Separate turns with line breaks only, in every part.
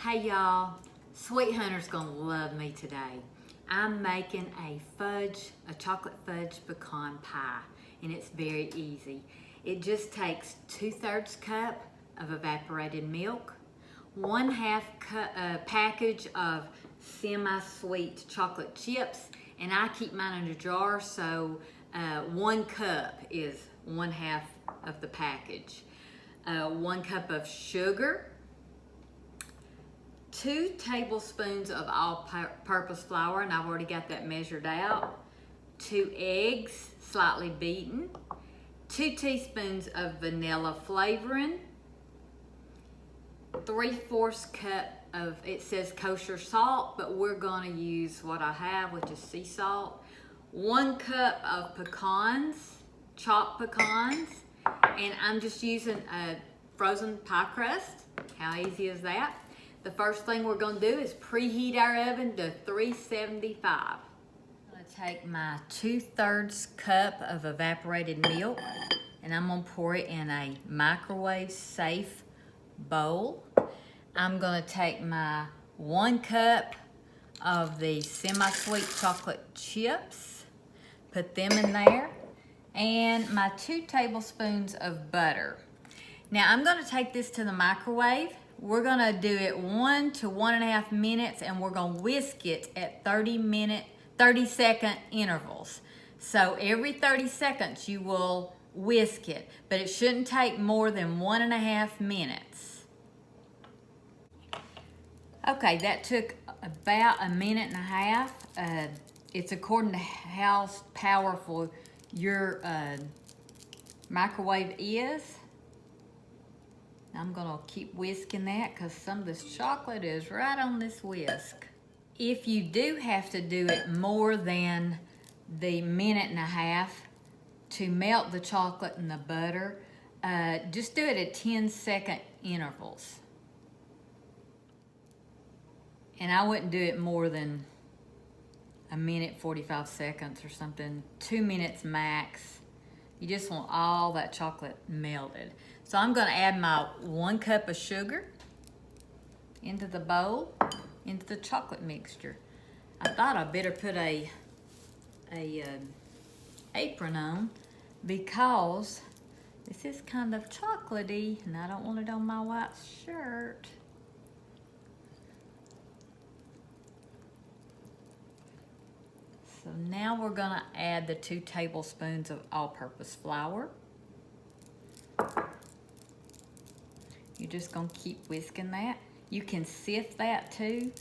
Hey y'all, Sweet Hunter's gonna love me today. I'm making a chocolate fudge pecan pie, and it's very easy. It just takes 2/3 cup of evaporated milk, 1/2 package of semi-sweet chocolate chips, and I keep mine in a jar, so 1 cup is 1/2 of the package. 1 cup of sugar, 2 tablespoons of all-purpose flour, and I've already got that measured out, 2 eggs, slightly beaten, 2 teaspoons of vanilla flavoring, 3/4 cup of, it says kosher salt, but we're gonna use what I have, which is sea salt, 1 cup of pecans, chopped pecans, and I'm just using a frozen pie crust. How easy is that? The first thing we're gonna do is preheat our oven to 375. I'm gonna take my 2/3 cup of evaporated milk, and I'm gonna pour it in a microwave safe bowl. I'm gonna take my 1 cup of the semi-sweet chocolate chips, put them in there, and my 2 tablespoons of butter. Now I'm gonna take this to the microwave. We're gonna do it 1 to 1.5 minutes, and we're gonna whisk it at 30-second intervals. So every 30 seconds you will whisk it, but it shouldn't take more than 1.5 minutes. Okay, that took about 1.5 minutes. It's according to how powerful your microwave is. I'm gonna keep whisking that because some of this chocolate is right on this whisk. If you do have to do it more than the 1.5 minutes to melt the chocolate and the butter, just do it at 10-second intervals. And I wouldn't do it more than 1:45 or something, 2 minutes max. You just want all that chocolate melted. So I'm gonna add my 1 cup of sugar into the bowl, into the chocolate mixture. I thought I better put a apron on because this is kind of chocolatey and I don't want it on my white shirt. So now we're gonna add the 2 tablespoons of all-purpose flour. You're just gonna keep whisking that. You can sift that too,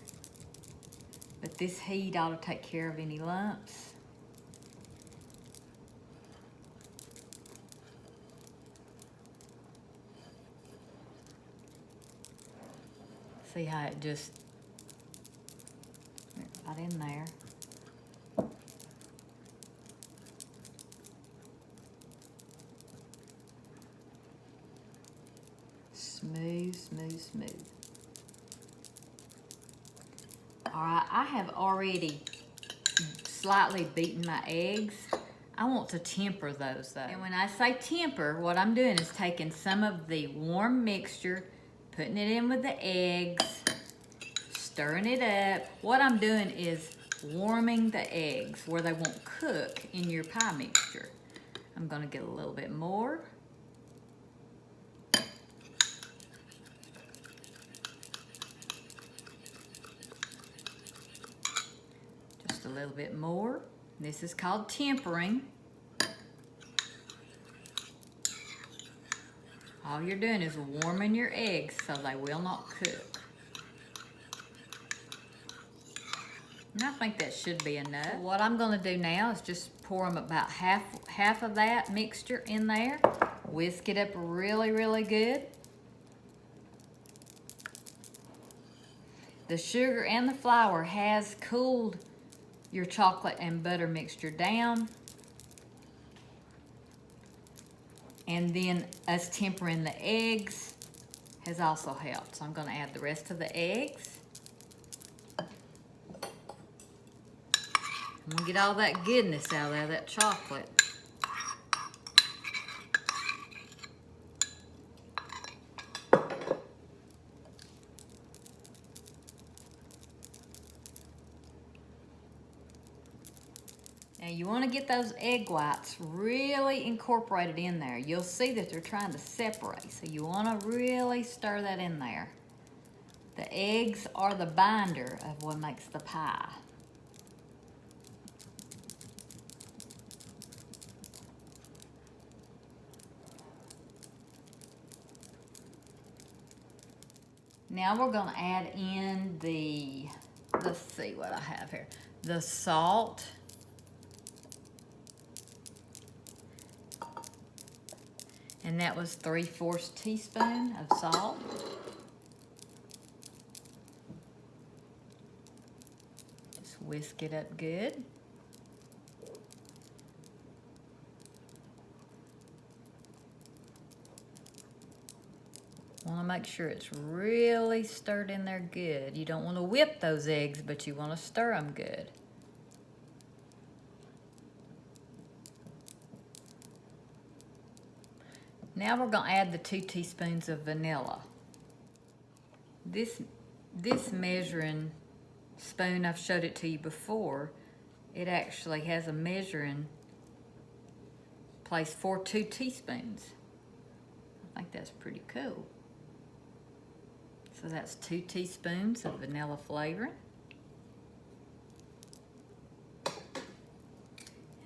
but this heat ought to take care of any lumps. See how it just got in there. Smooth, smooth, smooth. All right, I have already slightly beaten my eggs. I want to temper those though. And when I say temper, what I'm doing is taking some of the warm mixture, putting it in with the eggs, stirring it up. What I'm doing is warming the eggs where they won't cook in your pie mixture. I'm gonna get a little bit more. A little bit more. This is called tempering. All you're doing is warming your eggs so they will not cook. And I think that should be enough. What I'm gonna do now is just pour them about half of that mixture in there. Whisk it up really, really good. The sugar and the flour has cooled your chocolate and butter mixture down. And then us tempering the eggs has also helped. So I'm gonna add the rest of the eggs. I'm gonna get all that goodness out of there, that chocolate. Now you want to get those egg whites really incorporated in there. You'll see that they're trying to separate, so you want to really stir that in there. The eggs are the binder of what makes the pie. Now we're going to add in the, let's see what I have here, the salt. And that was 3/4 teaspoon of salt. Just whisk it up good. Want to make sure it's really stirred in there good. You don't want to whip those eggs, but you want to stir them good. Now we're going to add the 2 teaspoons of vanilla. This measuring spoon, I've showed it to you before, it actually has a measuring place for 2 teaspoons. I think that's pretty cool. So that's 2 teaspoons of vanilla flavoring.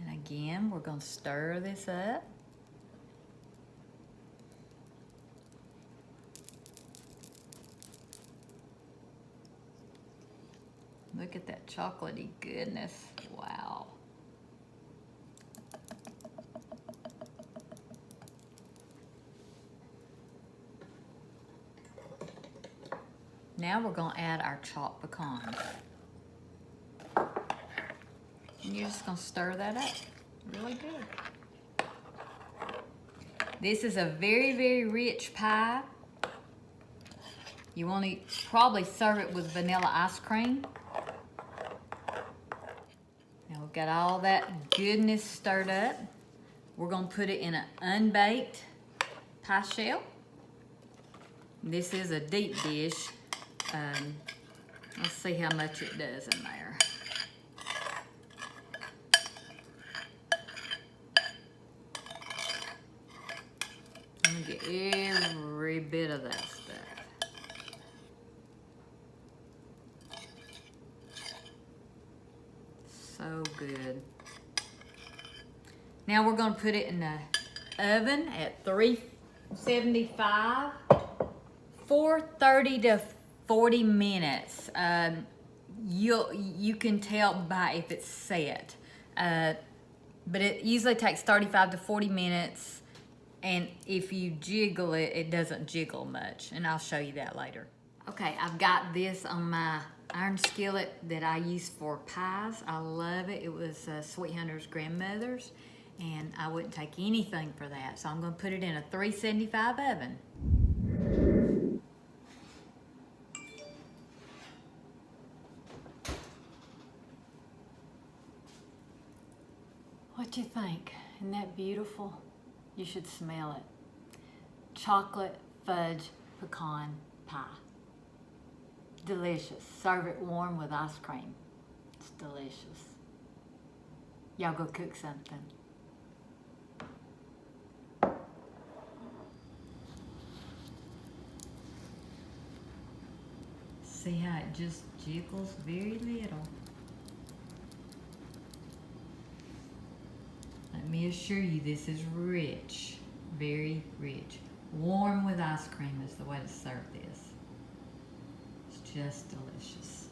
And again, we're going to stir this up. Look at that chocolatey goodness. Wow. Now we're going to add our chopped pecans. And you're just going to stir that up really good. This is a very, very rich pie. You want to probably serve it with vanilla ice cream. Now we've got all that goodness stirred up. We're going to put it in an unbaked pie shell. This is a deep dish. Let's see how much it does in there. I'm gonna get every bit of that stuff. So good. Now we're gonna put it in the oven at 375 for 30 to 40 minutes. You can tell by if it's set. But it usually takes 35 to 40 minutes. And if you jiggle it, it doesn't jiggle much. And I'll show you that later. Okay, I've got this on my iron skillet that I use for pies. I love it. It was Sweet Hunter's grandmother's. And I wouldn't take anything for that. So I'm gonna put it in a 375 oven. What you think? Isn't that beautiful? You should smell it. Chocolate fudge pecan pie. Delicious. Serve it warm with ice cream. It's delicious. Y'all go cook something. See how it just jiggles very little. Let me assure you, this is rich, very rich. Warm with ice cream is the way to serve this. It's just delicious.